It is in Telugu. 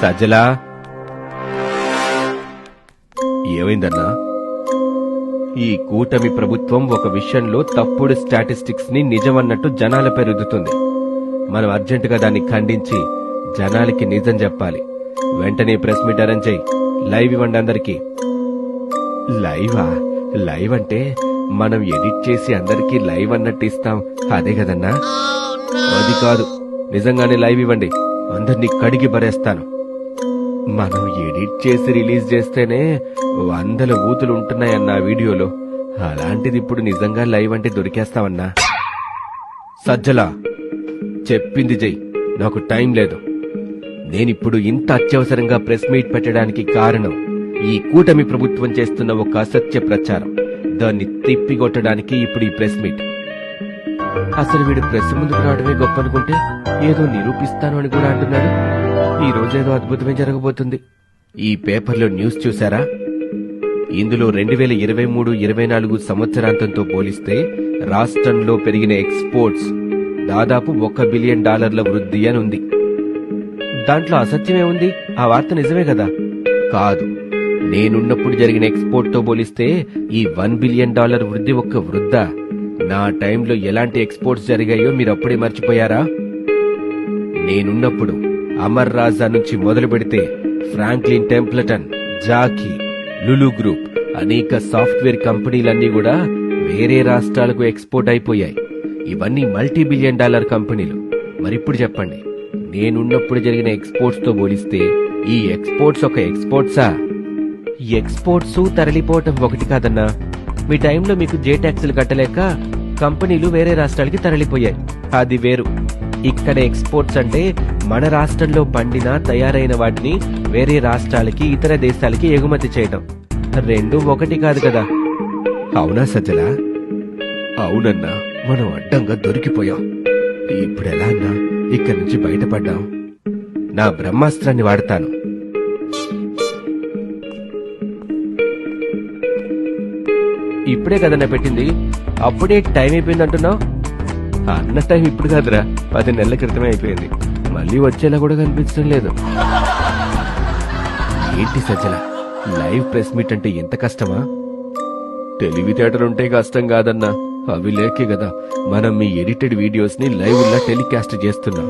సజ్జలా, ఏమైందన్నా? ఈ కూటమి ప్రభుత్వం ఒక విషయంలో తప్పుడు స్టాటిస్టిక్స్ ని నిజమన్నట్టు జనాలపై రుద్దుతుంది. మనం అర్జెంటుగా దాన్ని ఖండించి జనాలకి నిజం చెప్పాలి. వెంటనే ప్రెస్ మీట్ అరేంజ్ చేయి. లైవ్ ఇవ్వండి అందరికి. లైవా? లైవ్ అంటే మనం ఎడిట్ చేసి అందరికి లైవ్ అన్నట్టు ఇస్తాం, అదే కదన్నా? అది కాదు, నిజంగానే లైవ్ ఇవ్వండి. అందరినీ కడిగి బరేస్తాను. మనం ఎడిట్ చేసి రిలీజ్ చేస్తేనే 100 బూతులు ఉంటున్నాయన్నా వీడియోలో. అలాంటిది ఇప్పుడు నిజంగా లైవ్ అంటే దొరికేస్తామన్నా. సజ్జలా, చెప్పింది జై, నాకు టైం లేదు. నేనిప్పుడు ఇంత అత్యవసరంగా ప్రెస్ మీట్ పెట్టడానికి కారణం ఈ కూటమి ప్రభుత్వం చేస్తున్న ఒక అసత్య ప్రచారం. దాన్ని తిప్పికొట్టడానికి ఇప్పుడు ఈ ప్రెస్ మీట్. అసలు వీడు ప్రెస్ ముందుకు రావడమే గొప్ప అనుకుంటే ఏదో నిరూపిస్తాను అని కూడా అంటున్నాడు. ఈ రోజేదో అద్భుతమే జరగబోతుంది. ఈ పేపర్లో న్యూస్ చూసారా? ఇందులో 2023-24 సంవత్సరాంతంతో పోలిస్తే రాష్ట్రంలో పెరిగిన ఎక్స్పోర్ట్స్ దాదాపు $1 బిలియన్ వృద్ధి అని ఉంది. దాంట్లో అసత్యమే ఉంది? ఆ వార్త నిజమే కదా? కాదు, నేనున్నప్పుడు జరిగిన ఎక్స్పోర్ట్ తో పోలిస్తే ఈ $1 బిలియన్ వృద్ధి ఒక్క వృద్ధా? నా టైంలో ఎలాంటి ఎక్స్పోర్ట్స్ జరిగాయో మీరప్పుడే మర్చిపోయారా? నేనున్నప్పుడు అమర్ రాజా నుంచి మొదలు పెడితే ఫ్రాంక్లిన్ టెంప్లటన్, జాకీ, లులు గ్రూప్ అనేక సాఫ్ట్వేర్ కంపెనీలన్నీ కూడా వేరే రాష్ట్రాలకు ఎక్స్పోర్ట్ అయిపోయాయి. ఇవన్నీ $multi billion కంపెనీలు. మరిప్పుడు చెప్పండి, నేనున్నప్పుడు జరిగిన ఎక్స్పోర్ట్స్ తో పోలిస్తే ఈ ఎక్స్పోర్ట్స్ ఒక ఎక్స్పోర్ట్సా? ఎక్స్పోర్ట్స్ తరలిపోవటం ఒకటి కాదన్నా. మీ టైంలో మీకు జే ట్యాక్సులు కట్టలేక కంపెనీలు వేరే రాష్ట్రాలకి తరలిపోయాయి, అది వేరు. ఇక్కడ ఎక్స్పోర్ట్స్ అంటే మన రాష్ట్రంలో పండిన తయారైన వాటిని వేరే రాష్ట్రాలకి, ఇతర దేశాలకి ఎగుమతి చేయటం. రెండు ఒకటి కాదు కదా? అవునా సజ్జలా? అవునన్నా, మనం అడ్డంగా దొరికిపోయాం. ఇప్పుడెలా అన్నా ఇక్కడి నుంచి బయటపడ్డాం? నా బ్రహ్మాస్త్రాన్ని వాడతాను. ఇప్పుడే కదన్నా పెట్టింది, అప్పుడే టైం అయిపోయింది అంటున్నావు? అన్న టైం ఇప్పుడు కాదురా, 10 నెలల క్రితమే అయిపోయింది. మళ్ళీ వచ్చేలా కూడా కనిపించడం లేదు. ఏంటి సజ్జల, లైవ్ ప్రెస్ మీట్ అంటే ఎంత కష్టమా? తెలివితేటలుంటే కష్టం కాదన్నా, అవి లేకే కదా మనం మీ ఎడిటెడ్ వీడియోస్ ని లైవ్ లా టెలికాస్ట్ చేస్తున్నాం.